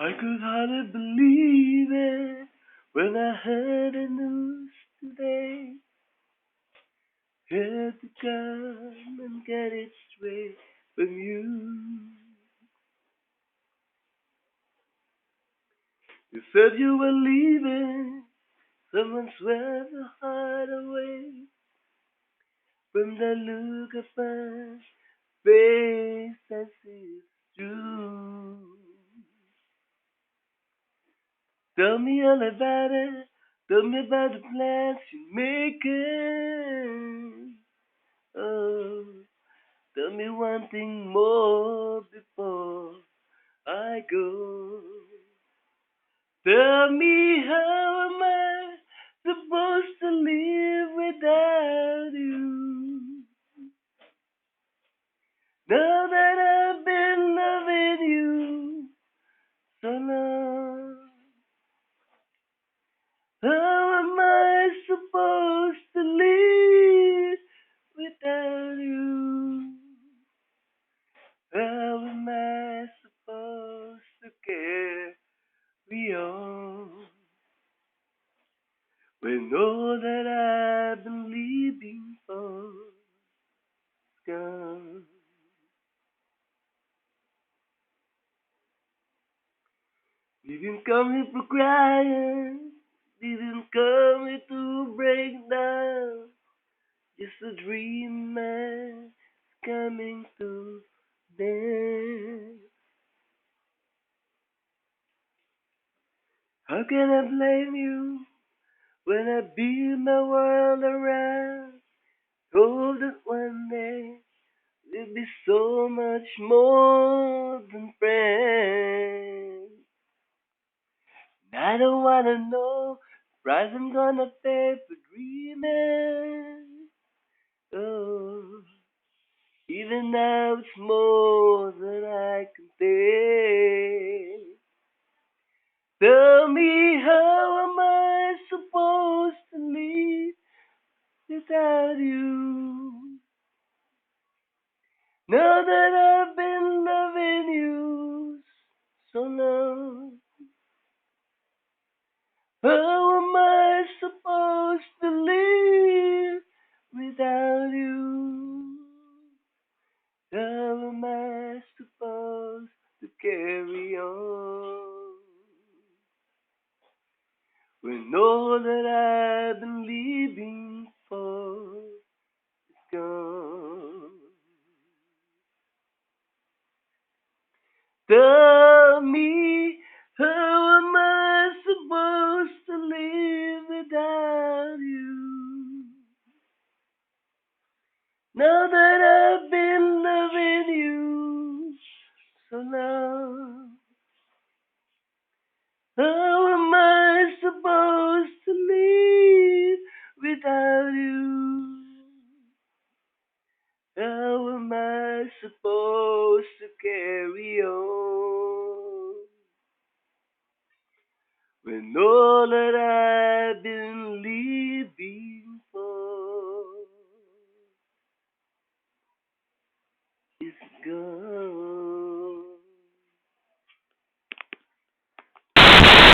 I could hardly believe it when I heard the news today. Had to come and get it straight from you. You said you were leaving, someone swept the heart away from the look of my face. I see it's true. Tell me all about it. Tell me about the plans you're making. Oh, tell me one thing more before I go. Tell me how am I supposed to live without you? Now that I've been loving you so long, how am I supposed to live without you? How am I supposed to carry on when all that I've been living for is gone? Didn't come here for crying, didn't come here to break down. Just a dream man coming to them. How can I blame you when I build my world around? Hope that one day we'll be so much more than friends. And I don't wanna know the price I'm gonna pay for dreaming. Oh, even now it's more than I can take. Tell me how am I supposed to live without you? Now that I've been loving you so long, how am I supposed to live without you? How am I supposed to carry on when all that I've been living for is gone? Tell me, how am I supposed to live without you? Now that I've been loving you so long, how am I supposed to live without you? How am I supposed to carry on when all that I've